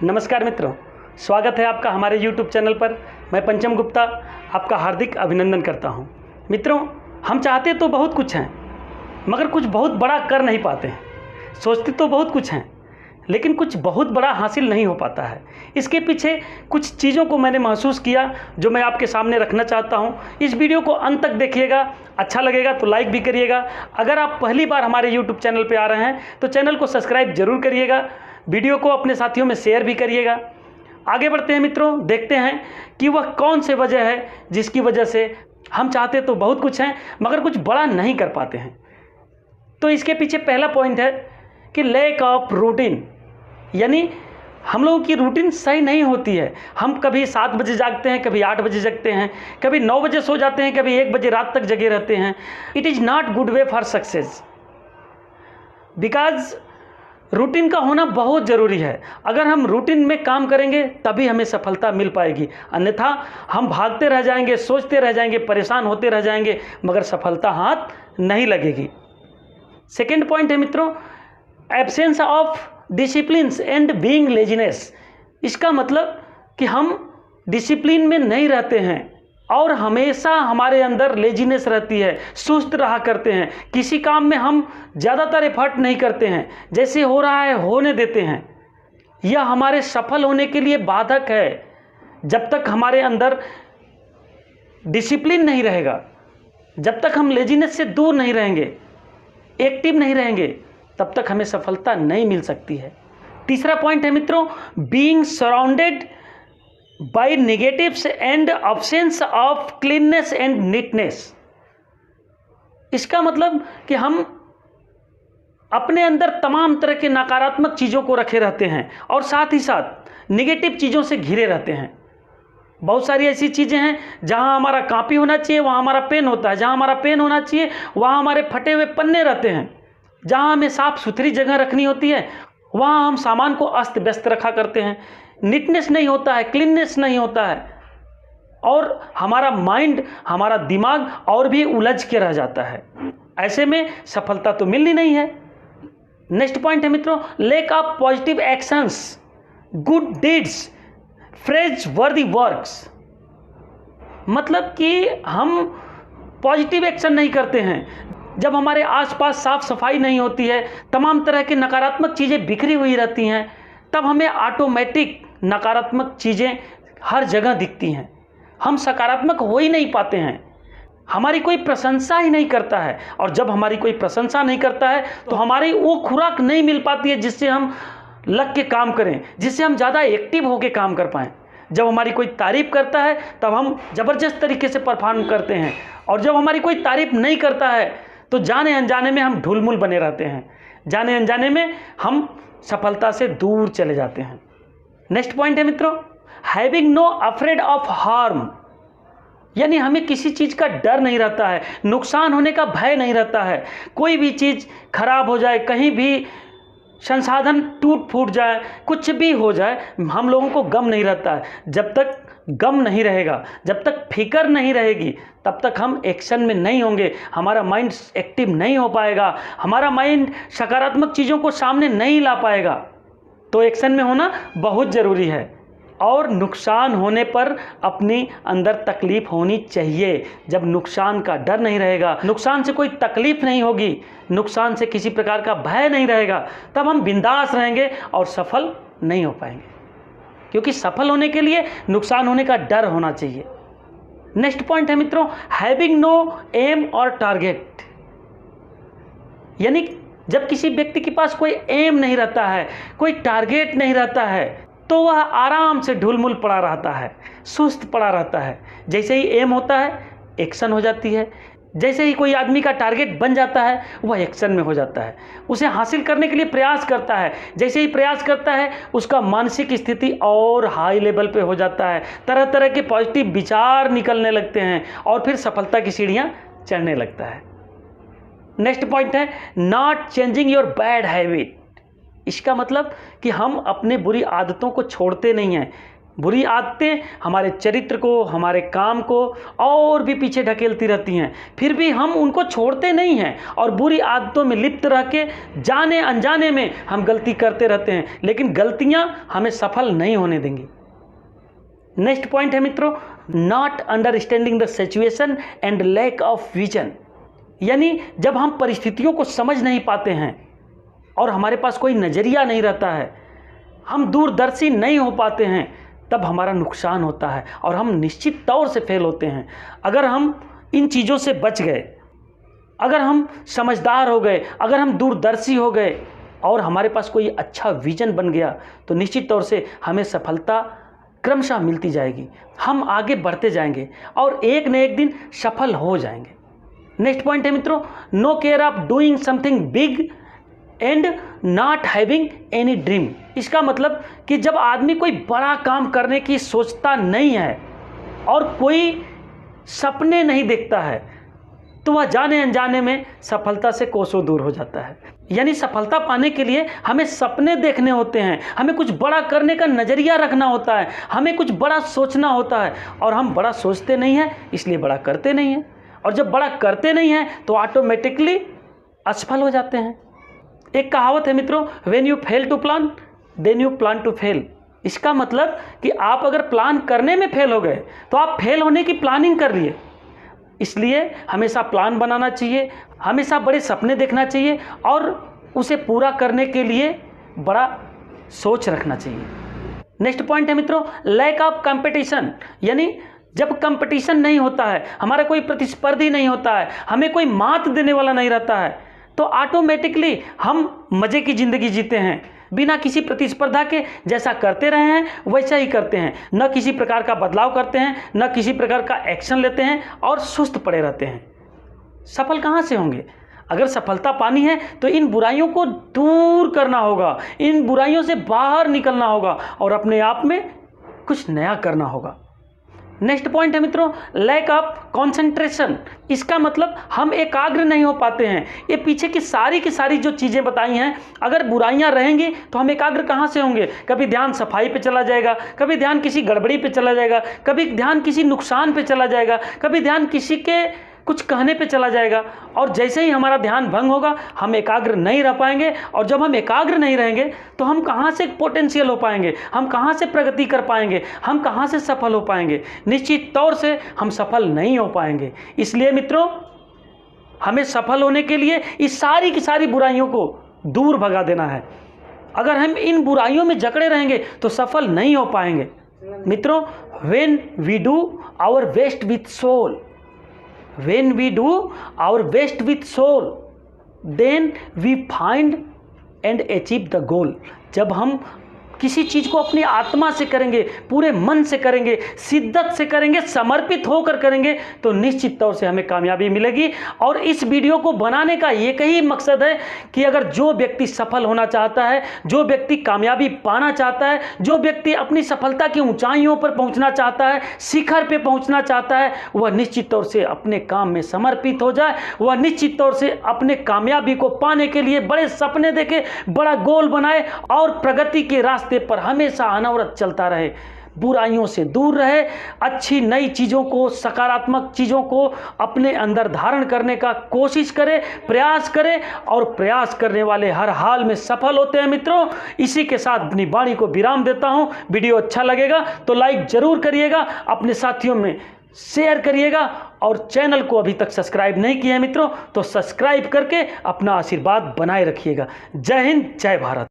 नमस्कार मित्रों, स्वागत है आपका हमारे YouTube चैनल पर। मैं पंचम गुप्ता आपका हार्दिक अभिनंदन करता हूं। मित्रों, हम चाहते तो बहुत कुछ हैं मगर कुछ बहुत बड़ा कर नहीं पाते हैं। सोचते तो बहुत कुछ हैं लेकिन कुछ बहुत बड़ा हासिल नहीं हो पाता है। इसके पीछे कुछ चीज़ों को मैंने महसूस किया जो मैं आपके सामने रखना चाहता हूं। इस वीडियो को अंत तक देखिएगा, अच्छा लगेगा तो लाइक भी करिएगा। अगर आप पहली बार हमारे YouTube चैनल पर आ रहे हैं तो चैनल को सब्सक्राइब जरूर करिएगा, वीडियो को अपने साथियों में शेयर भी करिएगा। आगे बढ़ते हैं मित्रों, देखते हैं कि वह कौन से वजह है जिसकी वजह से हम चाहते तो बहुत कुछ हैं मगर कुछ बड़ा नहीं कर पाते हैं। तो इसके पीछे पहला पॉइंट है कि लैक ऑफ रूटीन, यानी हम लोगों की रूटीन सही नहीं होती है। हम कभी 7 बजे जागते हैं, कभी 8 बजे जगते हैं, कभी 9 बजे सो जाते हैं, कभी 1 बजे रात तक जगे रहते हैं। It is not good way for success, because routine का होना बहुत ज़रूरी है। अगर हम रूटीन में काम करेंगे तभी हमें सफलता मिल पाएगी, अन्यथा हम भागते रह जाएंगे, सोचते रह जाएंगे, परेशान होते रह जाएंगे मगर सफलता हाथ नहीं लगेगी। सेकेंड पॉइंट है मित्रों, absence of disciplines and being laziness. इसका मतलब कि हम डिसिप्लिन में नहीं रहते हैं और हमेशा हमारे अंदर लेजीनेस रहती है, सुस्त रहा करते हैं। किसी काम में हम ज़्यादातर एफर्ट नहीं करते हैं, जैसे हो रहा है होने देते हैं। यह हमारे सफल होने के लिए बाधक है। जब तक हमारे अंदर डिसिप्लिन नहीं रहेगा, जब तक हम लेजीनेस से दूर नहीं रहेंगे, एक्टिव नहीं रहेंगे, तब तक हमें सफलता नहीं मिल सकती है। तीसरा पॉइंट है मित्रों, being surrounded by negatives and absence of cleanness and neatness. इसका मतलब कि हम अपने अंदर तमाम तरह के नकारात्मक चीज़ों को रखे रहते हैं और साथ ही साथ नेगेटिव चीज़ों से घिरे रहते हैं। बहुत सारी ऐसी चीज़ें हैं जहां हमारा कॉपी होना चाहिए वहां हमारा पेन होता है, जहां हमारा पेन होना चाहिए वहां हमारे फटे हुए पन्ने रहते हैं, जहां हमें साफ सुथरी जगह रखनी होती है वहां हम सामान को अस्त व्यस्त रखा करते हैं। नीटनेस नहीं होता है, क्लीननेस नहीं होता है और हमारा माइंड, हमारा दिमाग और भी उलझ के रह जाता है। ऐसे में सफलता तो मिलनी नहीं है। नेक्स्ट पॉइंट है मित्रों, lack of positive actions, good deeds, praiseworthy works. मतलब कि हम पॉजिटिव एक्शन नहीं करते हैं। जब हमारे आसपास साफ सफाई नहीं होती है, तमाम तरह की नकारात्मक चीज़ें बिखरी हुई रहती हैं, तब हमें ऑटोमेटिक नकारात्मक चीज़ें हर जगह दिखती हैं। हम सकारात्मक हो ही नहीं पाते हैं, हमारी कोई प्रशंसा ही नहीं करता है और जब हमारी कोई प्रशंसा नहीं करता है तो हमारी वो खुराक नहीं मिल पाती है जिससे हम लग के काम करें, जिससे हम ज़्यादा एक्टिव होकर काम कर पाएँ। जब हमारी कोई तारीफ़ करता है तब हम ज़बरदस्त तरीके से परफॉर्म करते हैं और जब हमारी कोई तारीफ़ नहीं करता है तो जाने अनजाने में हम ढुलमुल बने रहते हैं, जाने अनजाने में हम सफलता से दूर चले जाते हैं। नेक्स्ट पॉइंट है मित्रों, having no afraid of harm, यानी हमें किसी चीज़ का डर नहीं रहता है, नुकसान होने का भय नहीं रहता है। कोई भी चीज़ खराब हो जाए, कहीं भी संसाधन टूट फूट जाए, कुछ भी हो जाए, हम लोगों को गम नहीं रहता है। जब तक गम नहीं रहेगा, जब तक फिक्र नहीं रहेगी, तब तक हम एक्शन में नहीं होंगे, हमारा माइंड एक्टिव नहीं हो पाएगा, हमारा माइंड सकारात्मक चीज़ों को सामने नहीं ला पाएगा। तो एक्शन में होना बहुत ज़रूरी है और नुकसान होने पर अपनी अंदर तकलीफ़ होनी चाहिए। जब नुकसान का डर नहीं रहेगा, नुकसान से कोई तकलीफ़ नहीं होगी, नुकसान से किसी प्रकार का भय नहीं रहेगा, तब हम बिंदास रहेंगे और सफल नहीं हो पाएंगे, क्योंकि सफल होने के लिए नुकसान होने का डर होना चाहिए। नेक्स्ट पॉइंट है मित्रों, हैविंग नो एम और टारगेट, यानी जब किसी व्यक्ति के पास कोई एम नहीं रहता है, कोई टारगेट नहीं रहता है, तो वह आराम से ढुलमुल पड़ा रहता है, सुस्त पड़ा रहता है। जैसे ही एम होता है एक्शन हो जाती है, जैसे ही कोई आदमी का टारगेट बन जाता है वह एक्शन में हो जाता है, उसे हासिल करने के लिए प्रयास करता है। जैसे ही प्रयास करता है उसका मानसिक स्थिति और हाई लेवल पे हो जाता है, तरह तरह के पॉजिटिव विचार निकलने लगते हैं और फिर सफलता की सीढ़ियाँ चढ़ने लगता है। नेक्स्ट पॉइंट है, not changing your bad habit. इसका मतलब कि हम अपने बुरी आदतों को छोड़ते नहीं हैं, बुरी आदतें हमारे चरित्र को, हमारे काम को और भी पीछे ढकेलती रहती हैं, फिर भी हम उनको छोड़ते नहीं हैं और बुरी आदतों में लिप्त रह के जाने अनजाने में हम गलती करते रहते हैं, लेकिन गलतियां हमें सफल नहीं होने देंगी। नेक्स्ट पॉइंट है मित्रों, not understanding the situation and lack of vision. यानी जब हम परिस्थितियों को समझ नहीं पाते हैं और हमारे पास कोई नज़रिया नहीं रहता है, हम दूरदर्शी नहीं हो पाते हैं, तब हमारा नुकसान होता है और हम निश्चित तौर से फेल होते हैं। अगर हम इन चीज़ों से बच गए, अगर हम समझदार हो गए, अगर हम दूरदर्शी हो गए और हमारे पास कोई अच्छा विजन बन गया, तो निश्चित तौर से हमें सफलता क्रमशः मिलती जाएगी, हम आगे बढ़ते जाएंगे और एक न एक दिन सफल हो जाएंगे। नेक्स्ट पॉइंट है मित्रों, no care of doing something big and not having any dream. इसका मतलब कि जब आदमी कोई बड़ा काम करने की सोचता नहीं है और कोई सपने नहीं देखता है, तो वह जाने अनजाने में सफलता से कोसों दूर हो जाता है। यानी सफलता पाने के लिए हमें सपने देखने होते हैं, हमें कुछ बड़ा करने का नज़रिया रखना होता है, हमें कुछ बड़ा सोचना होता है, और हम बड़ा सोचते नहीं हैं, इसलिए बड़ा करते नहीं हैं, और जब बड़ा करते नहीं हैं तो ऑटोमेटिकली असफल हो जाते हैं। एक कहावत है मित्रों, when you fail to plan then you plan to fail. इसका मतलब कि आप अगर प्लान करने में फेल हो गए तो आप फेल होने की प्लानिंग कर लिए। इसलिए हमेशा प्लान बनाना चाहिए, हमेशा बड़े सपने देखना चाहिए और उसे पूरा करने के लिए बड़ा सोच रखना चाहिए। नेक्स्ट पॉइंट है मित्रों, लैक ऑफ कंपटीशन। यानी जब कंपटीशन नहीं होता है, हमारा कोई प्रतिस्पर्धी नहीं होता है, हमें कोई मात देने वाला नहीं रहता है, तो ऑटोमेटिकली हम मज़े की ज़िंदगी जीते हैं, बिना किसी प्रतिस्पर्धा के। जैसा करते रहे हैं वैसा ही करते हैं, न किसी प्रकार का बदलाव करते हैं, न किसी प्रकार का एक्शन लेते हैं और सुस्त पड़े रहते हैं। सफल कहाँ से होंगे? अगर सफलता पानी है तो इन बुराइयों को दूर करना होगा, इन बुराइयों से बाहर निकलना होगा और अपने आप में कुछ नया करना होगा। नेक्स्ट पॉइंट है मित्रों, लैक ऑफ कंसंट्रेशन। इसका मतलब हम एकाग्र नहीं हो पाते हैं। ये पीछे की सारी जो चीज़ें बताई हैं, अगर बुराइयां रहेंगी तो हम एकाग्र कहाँ से होंगे? कभी ध्यान सफाई पे चला जाएगा, कभी ध्यान किसी गड़बड़ी पे चला जाएगा, कभी ध्यान किसी नुकसान पे चला जाएगा, कभी ध्यान किसी के कुछ कहने पे चला जाएगा, और जैसे ही हमारा ध्यान भंग होगा हम एकाग्र नहीं रह पाएंगे, और जब हम एकाग्र नहीं रहेंगे तो हम कहाँ से पोटेंशियल हो पाएंगे, हम कहाँ से प्रगति कर पाएंगे, हम कहाँ से सफल हो पाएंगे? निश्चित तौर से हम सफल नहीं हो पाएंगे। इसलिए मित्रों, हमें सफल होने के लिए इस सारी की सारी बुराइयों को दूर भगा देना है। अगर हम इन बुराइयों में जकड़े रहेंगे तो सफल नहीं हो पाएंगे। मित्रों, when we do our best with soul, when we do our best with soul, then we find and achieve the goal। जब हम किसी चीज़ को अपनी आत्मा से करेंगे, पूरे मन से करेंगे, शिद्दत से करेंगे, समर्पित होकर करेंगे, तो निश्चित तौर से हमें कामयाबी मिलेगी। और इस वीडियो को बनाने का एक ही मकसद है कि अगर जो व्यक्ति सफल होना चाहता है, जो व्यक्ति कामयाबी पाना चाहता है, जो व्यक्ति अपनी सफलता की ऊंचाइयों पर पहुंचना चाहता है, शिखर पे पहुंचना चाहता है, वह निश्चित तौर से अपने काम में समर्पित हो जाए, वह निश्चित तौर से अपने कामयाबी को पाने के लिए बड़े सपने देखे, बड़ा गोल बनाए और प्रगति के रास्ते पर हमेशा अनवरत चलता रहे, बुराइयों से दूर रहे, अच्छी नई चीज़ों को, सकारात्मक चीज़ों को अपने अंदर धारण करने का कोशिश करे, प्रयास करे, और प्रयास करने वाले हर हाल में सफल होते हैं। मित्रों, इसी के साथ अपनी वाणी को विराम देता हूं। वीडियो अच्छा लगेगा तो लाइक जरूर करिएगा, अपने साथियों में शेयर करिएगा, और चैनल को अभी तक सब्सक्राइब नहीं किया है मित्रों तो सब्सक्राइब करके अपना आशीर्वाद बनाए रखिएगा। जय हिंद, जय भारत।